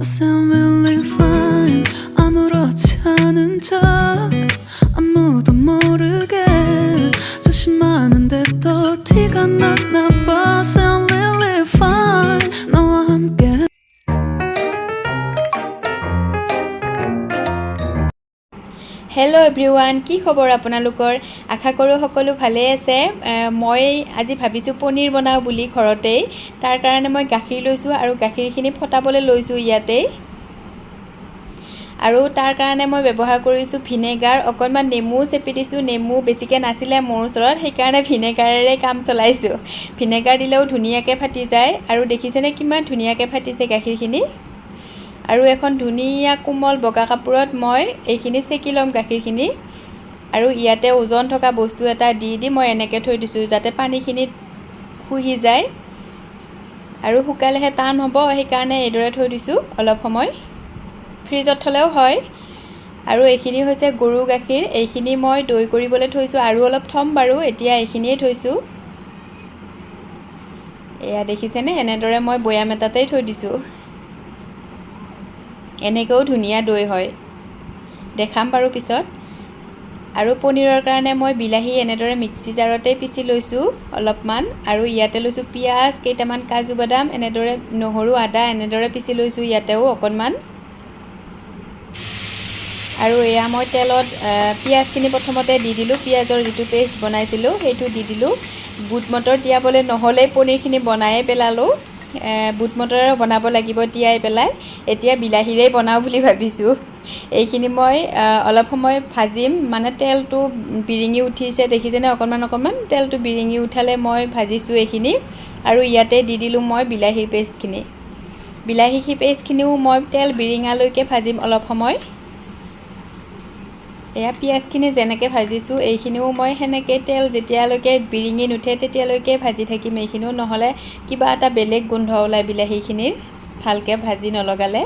sound really fine 아무렇지 않은 척 아무도 모르게 조심하는데 또 티가 났나 봐 sound really fine 너와 함께 Hello everyone, কি খবৰ আপোনালোকৰ আশা কৰো সকলো ভালে আছে মই আজি ভাবিছো পনীৰ বনাও বুলি ঘৰতে তাৰ কাৰণে মই গাখীৰ লৈছো আৰু গাখীৰখিনি ফটাবলৈ লৈছো ইয়াতে আৰু তাৰ কাৰণে মই ব্যৱহাৰ কৰিছো ভিনেগাৰ অকনমান নেমু চেপি দিছো নেমু বেছিকে নাছিলে মোৰ ওচৰত সেই কাৰণে ভিনেগাৰেৰে কাম চলাইছো ভিনেগাৰ দিলেও ধুনিয়াকে ফাটি যায় আৰু দেখিছেনে কিমান ধুনিয়াকে ফাটিছে গাখীৰখিনি আৰু এখন ধুনিয়া কোমল বগা কাপোৰত মই এইখিনি সেকি লম গাখীৰখিনি আৰু ইয়াতে ওজন থকা বস্তু এটা দি মই এনেকে থৈ দিছো যাতে পানীখিনি শুহি যায় আৰু শুকালেহে টান হ'ব সেই কাৰণে এদৰে থৈ দিছো অলপ সময় ফ্ৰিজত থলেও হয় আৰু এইখিনি হৈছে গৰু গাখীৰ এইখিনি মই দৈ কৰিবলৈ থৈছো আৰু অলপ থম বাৰু এতিয়া এইখিনিয়ে থৈছো এয়া দেখিছেনে এনেদৰে মই বয়াম এটাতেই থৈ দিছো এনেকেও ধুনিয়া দৈ হয় দেখাম বাৰু পিছত আৰু পনীৰৰ কাৰণে মই বিলাহী এনেদৰে মিক্সি জাৰতে পিছি লৈছো অলপমান আৰু ইয়াতে লৈছো পিয়াজ কেইটামান কাজু বাদাম এনেদৰে নহৰু আদা এনেদৰে পিছি লৈছো ইয়াতেও অকনমান আৰু এয়া মই তেলত পিয়াজখিনি প্ৰথমতে দি দিলো পিয়াজৰ যেটো পেষ্ট বনাইছিলো সেইটো দি দিলো বুট মটৰ তিয়াবলে নহলে পনীৰখিনি বনায়ে পেলালো বুট মটৰৰ বনাব লাগিব তিয়াই পেলাই এতিয়া বিলাহীৰে বনাও বুলি ভাবিছো এইখিনি মই অলপ সময় ভাজিম মানে তেলটো বিৰিঙি উঠিছে দেখিছেনে অকনমান তেলটো বিৰিঙি উঠালে মই ভাজিছো এইখিনি আৰু ইয়াতে দি দিলো মই বিলাহীৰ পেষ্টখিনি বিলাহী পেষ্টখিনিও মই তেল বিৰিঙালৈকে ভাজিম অলপ সময় এয়া পিয়াজখিনি যেনেকে ভাজিছো এইখিনিও মই হেনেকে তেল যেতিয়ালৈকে বিৰিঙি নুঠে তেতিয়ালৈকে ভাজি থাকিম এইখিনিও নহলে কিবা এটা বেলেগ গোন্ধ ওলাই বিলাহীখিনিৰ ভালকে ভাজি নলগালে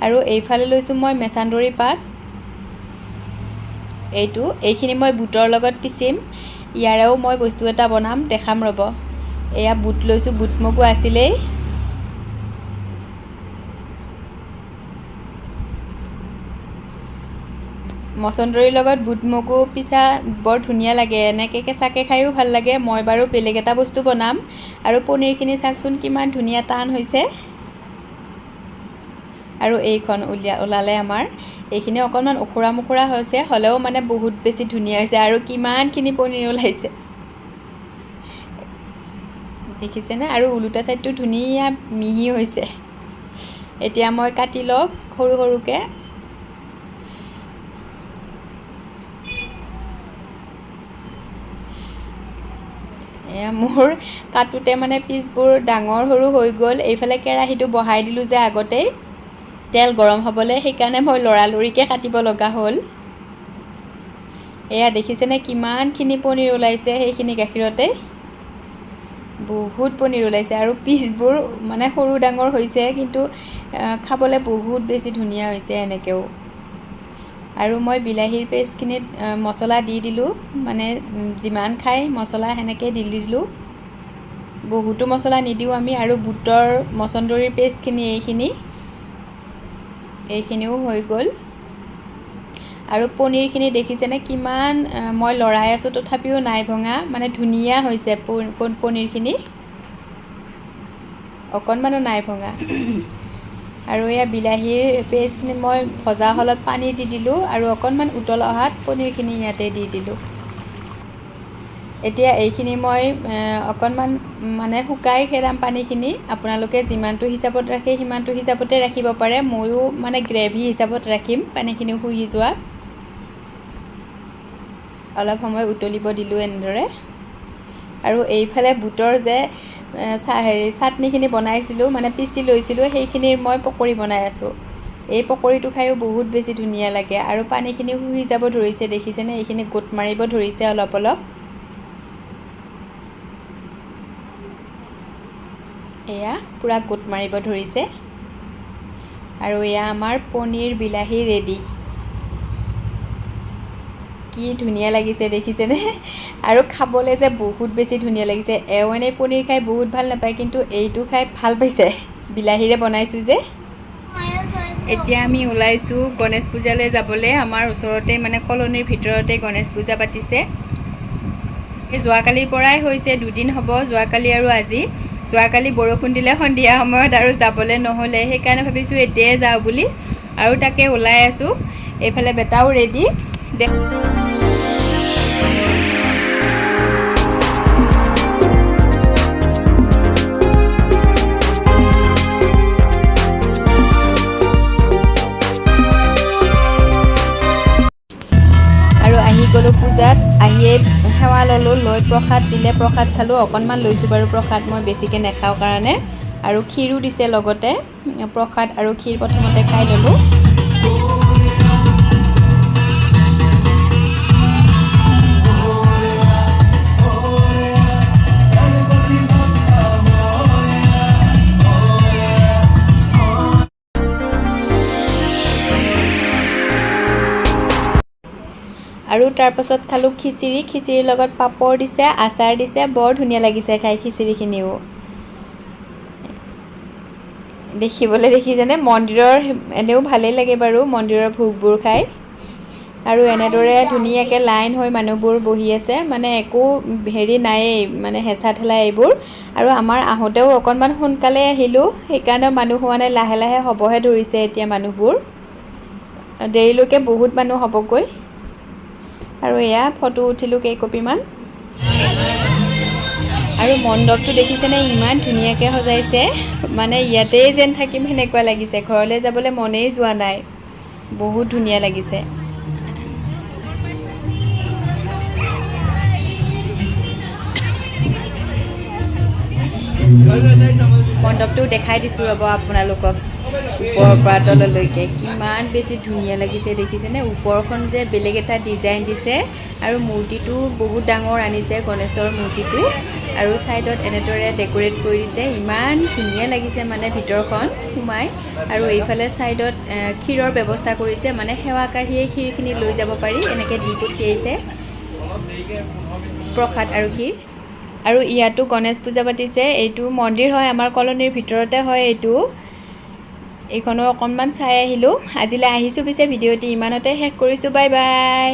আৰু এইফালে লৈছো মই মেছান্দৰী পাত এইখিনি মই বুটৰ লগত পিচিম ইয়াৰেও মই বস্তু এটা বনাম দেখাম ৰব এয়া বুট লৈছো বুট মগু আছিলেই মছন্দৰীৰ লগত বুট মগু পিছা বৰ ধুনিয়া লাগে এনেকে কেঁচাকে খাইও ভাল লাগে মই বাৰু বেলেগ এটা বস্তু বনাম আৰু পনীৰখিনি চাকচোন কিমান ধুনিয়া টান হৈছে আৰু এইখন ওলালে আমাৰ এইখিনি অকনমান উখুৰা মুখুৰা হৈছে হলেও মানে বহুত বেছি ধুনিয়া হৈছে আৰু কিমানখিনি পনীৰ ওলাইছে দেখিছেনে আৰু উলুটা সাইডটো ধুনিয়া মিহি হৈছে এতিয়া মই কাটি লওক সৰু সৰুকে মোৰ কাটোতে মানে পিছবোৰ ডাঙৰ সৰু হৈ গল এইফালে কেৰাহীটো বহাই দিলো যে আগতে তেল গৰম হ'বলে সেই কাৰণে মই লৰালৰিকে কাটিব লগা হ'ল এয়া দেখিছেনে কিমানখিনি পনীৰ ওলাইছে সেইখিনি গাখীৰতে বহুত পনীৰ ওলাইছে আৰু পিছবোৰ মানে সৰু ডাঙৰ হৈছে কিন্তু খাবলে বহুত বেছি ধুনিয়া হৈছে এনেকেও আৰু মই বিলাহীৰ পেষ্টখিনিত মছলা দি দিলো মানে যিমান খাই মছলা হেনেকে দি দিলো বহুতো মছলা নিদিও আমি আৰু বুটৰ মছন্দৰীৰ পেষ্টখিনি এইখিনিও হৈ গল আৰু পনীৰখিনি দেখিছেনে কিমান মই লৰাই আছো তথাপিও নাই ভঙা মানে ধুনিয়া হৈছে পনীৰখিনি অকনমানো নাই ভঙা আৰু এয়া বিলাহীৰ পেষ্টখিনি মই ভজা হলত পানী দি দিলো আৰু অকনমান উতল অহাত পনীৰখিনি ইয়াতে দি দিলো এতিয়া এইখিনি মই অকনমান মানে শুকাই খেৰাম পানীখিনি আপোনালোকে যিমানটো হিচাপত ৰাখে সিমানটো হিচাপতে ৰাখিব পাৰে ময়ো মানে গ্ৰেভি হিচাপত ৰাখিম পানীখিনি শুহি যোৱা অলপ সময় উতলিব দিলো এনেদৰে আৰু এইফালে বুটৰ যে চাটনিখিনি বনাইছিলো মানে পিচি লৈছিলো সেইখিনিৰ মই পকৰি বনাই আছো এই পকৰিটো খাইও বহুত বেছি ধুনিয়া লাগে আৰু পানীখিনি শুহি যাব ধৰিছে দেখিছেনে এইখিনি গোট মাৰিব ধৰিছে অলপ এয়া পুৰা গোট মাৰিব ধৰিছে আৰু এয়া আমাৰ পনীৰ বিলাহী ৰেডি কি ধুনীয়া লাগিছে দেখিছেনে আৰু খাবলৈ যে বহুত বেছি ধুনীয়া লাগিছে এওঁনে পনীৰ খাই বহুত ভাল নাপায় কিন্তু এইটো খাই ভাল পাইছে বিলাহীৰে বনাইছোঁ যে এতিয়া আমি ওলাইছোঁ গণেশ পূজালৈ যাবলৈ আমাৰ ওচৰতে মানে কলনীৰ ভিতৰতে গণেশ পূজা পাতিছে যোৱাকালিৰ পৰাই হৈছে দুদিন হ'ব যোৱাকালি আৰু আজি যোৱাকালি বৰষুণ দিলে সন্ধিয়া সময়ত আৰু যাবলৈ নহ'লে সেইকাৰণে ভাবিছোঁ এতিয়াই যাওঁ বুলি আৰু তাকে ওলাই আছোঁ এইফালে বেটাও ৰেডি গ'লো পূজাত আহিয়ে সেৱা ল'লোঁ লৈ প্ৰসাদ দিলে প্ৰসাদ খালোঁ অকণমান লৈছোঁ বাৰু প্ৰসাদ মই বেছিকৈ নাখাওঁ কাৰণে আৰু ক্ষীৰো দিছে লগতে প্ৰসাদ আৰু ক্ষীৰ প্ৰথমতে খাই ল'লোঁ আৰু তাৰপাছত খালোঁ খিচিৰিৰ লগত পাপৰ দিছে আচাৰ দিছে বৰ ধুনীয়া লাগিছে খাই খিচিৰিখিনিও দেখিছেনে মন্দিৰৰ এনেও ভালেই লাগে বাৰু মন্দিৰৰ ভোগবোৰ খাই আৰু এনেদৰে ধুনীয়াকৈ লাইন হৈ মানুহবোৰ বহি আছে মানে একো হেৰি নায়েই মানে হেঁচা ঠেলা এইবোৰ আৰু আমাৰ আহোঁতেও অকণমান সোনকালে আহিলোঁ সেইকাৰণে মানুহ হোৱা নাই লাহে লাহে হ'বহে ধৰিছে এতিয়া মানুহবোৰ দেৰিলৈকে বহুত মানুহ হ'বগৈ আৰু এয়া ফটো উঠিলোঁ কেইকপিমান আৰু মণ্ডপটো দেখিছেনে ইমান ধুনীয়াকৈ সজাইছে মানে ইয়াতেই যেন থাকিম সেনেকুৱা লাগিছে ঘৰলৈ যাবলৈ মনেই যোৱা নাই বহুত ধুনীয়া লাগিছে মণ্ডপটো দেখাই দিছোঁ ৰ'ব আপোনালোকক ওপৰৰ পৰা তললৈকে কিমান বেছি ধুনীয়া লাগিছে দেখিছেনে ওপৰখন যে বেলেগ এটা ডিজাইন দিছে আৰু মূৰ্তিটো বহুত ডাঙৰ আনিছে গণেশৰ মূৰ্তিটো আৰু ছাইডত এনেদৰে ডেক'ৰেট কৰি দিছে ইমান ধুনীয়া লাগিছে মানে ভিতৰখন সোমাই আৰু এইফালে ছাইডত ক্ষীৰৰ ব্যৱস্থা কৰিছে মানে সেৱা কাঢ়িয়ে ক্ষীৰখিনি লৈ যাব পাৰি এনেকৈ দি পঠিয়াইছে প্ৰসাদ আৰু ক্ষীৰ আৰু ইয়াতো গণেশ পূজা পাতিছে এইটো মন্দিৰ হয় আমাৰ কলনীৰ ভিতৰতে হয় এইখনো অকণমান চাই আহিলোঁ আজিলৈ আহিছোঁ পিছে ভিডিঅ'টি ইমানতে শেষ কৰিছোঁ বাই বাই